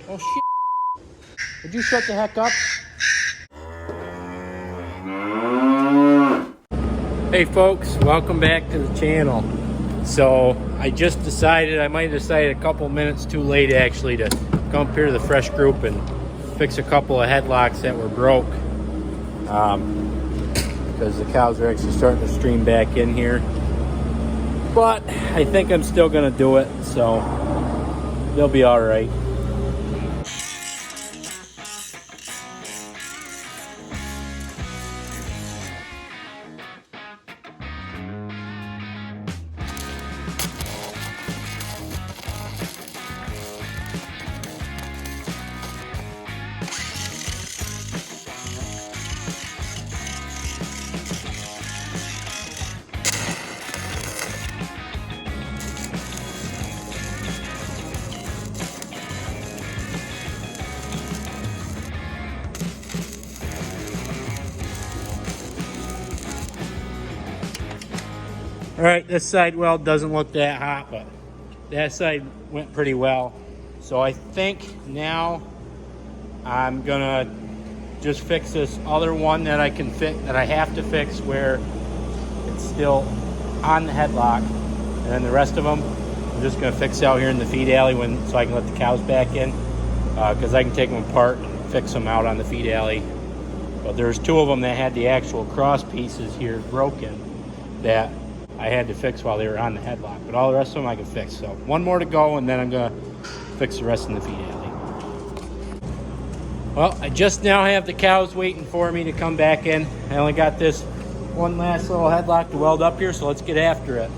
Oh shit. Would you shut the heck up? Hey folks, welcome back to the channel. So I just decided, I might have decided a couple minutes too late actually to come up here to the Fresh Group and fix a couple of headlocks that were broke. Because the cows are actually starting to stream back in here. But I think I'm still gonna do it, so they'll be all right. All right, this side weld doesn't look that hot, but that side went pretty well. So I think now I'm gonna just fix this other one that I can fix, that I have to fix where it's still on the headlock. And then the rest of them, I'm just gonna fix out here in the feed alley so I can let the cows back in. Because I can take them apart and fix them out on the feed alley. But there's two of them that had the actual cross pieces here broken that I had to fix while they were on the headlock, but all the rest of them I can fix. So one more to go, and then I'm gonna fix the rest in the feed alley. Well, I just now have the cows waiting for me to come back in. I only got this one last little headlock to weld up here, so let's get after it.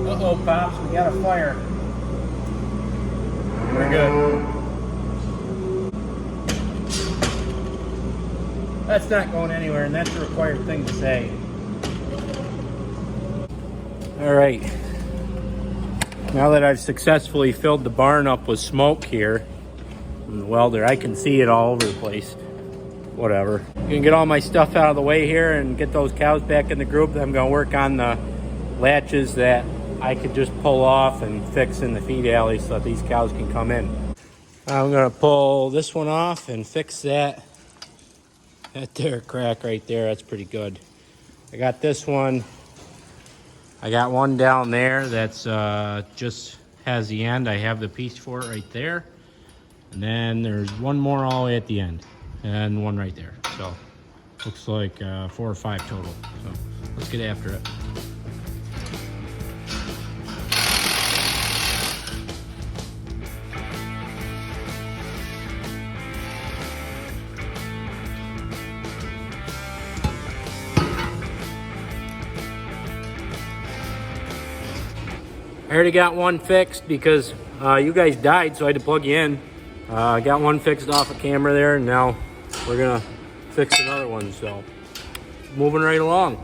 Uh-oh, Pops, we got a fire. We're good. That's not going anywhere, and that's the required thing to say. All right. Now that I've successfully filled the barn up with smoke here from the welder, I can see it all over the place. Whatever. I'm gonna get all my stuff out of the way here and get those cows back in the group. I'm gonna work on the latches that I could just pull off and fix in the feed alley so that these cows can come in. I'm gonna pull this one off and fix that there crack right there. That's pretty good. I got this one. I got one down there that's just has the end. I have the piece for it right there. And then there's one more all the way at the end and one right there. So looks like 4 or 5 total. So let's get after it. I already got one fixed because you guys died, so I had to plug you in. I got one fixed off of camera there, and now we're gonna fix another one, so moving right along.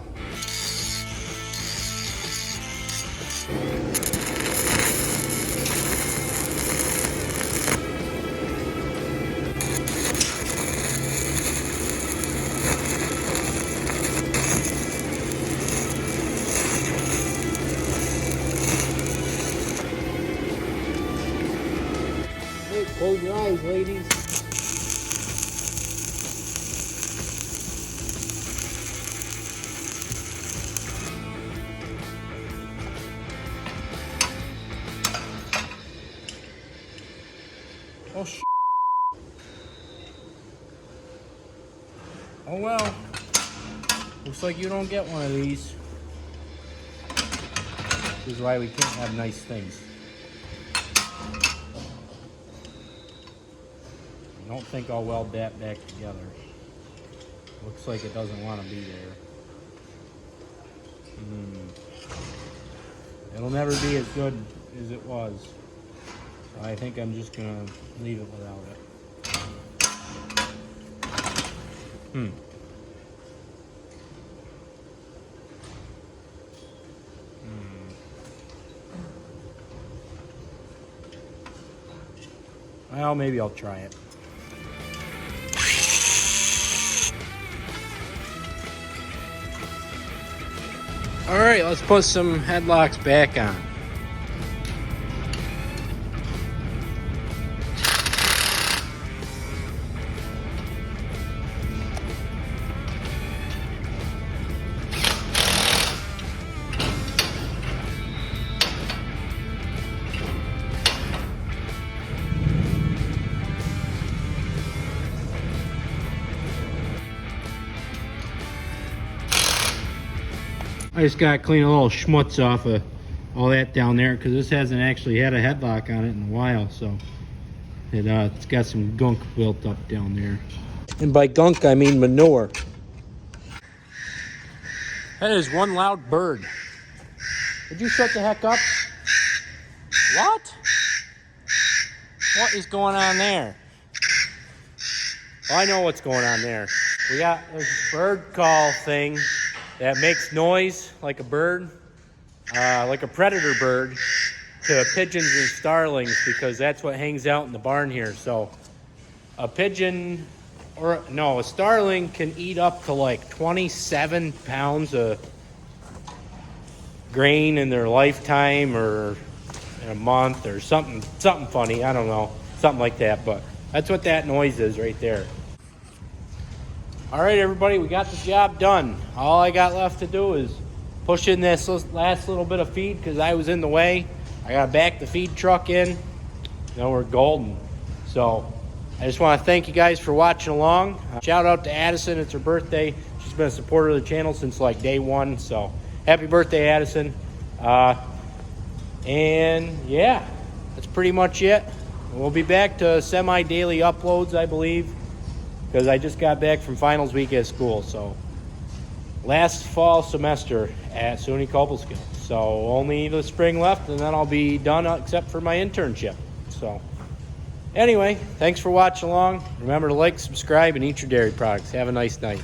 Close your eyes, ladies. Oh, shit. Oh, well. Looks like you don't get one of these. This is why we can't have nice things. I don't think I'll weld that back together. Looks like it doesn't want to be there. It'll never be as good as it was. So I think I'm just gonna leave it without it. Well, maybe I'll try it. All right, let's put some headlocks back on. I just got to clean a little schmutz off of all that down there because this hasn't actually had a headlock on it in a while, so it's got some gunk built up down there. And by gunk, I mean manure. That is one loud bird. Would you shut the heck up? What? What is going on there? Well, I know what's going on there. We got this bird call thing that makes noise like a bird, like a predator bird, to pigeons and starlings, because that's what hangs out in the barn here. So a pigeon, or no, a starling can eat up to like 27 pounds of grain in their lifetime, or in a month, or something funny. I don't know, something like that. But that's what that noise is right there. All right, everybody, we got the job done. All I got left to do is push in this last little bit of feed because I was in the way. I got to back the feed truck in. Now we're golden. So I just want to thank you guys for watching along. Shout out to Addison. It's her birthday. She's been a supporter of the channel since like day one. So happy birthday, Addison. And yeah, that's pretty much it. We'll be back to semi-daily uploads, I believe, because I just got back from finals week at school. So last fall semester at SUNY Cobleskill. So only the spring left, and then I'll be done except for my internship. So anyway, thanks for watching along. Remember to like, subscribe, and eat your dairy products. Have a nice night.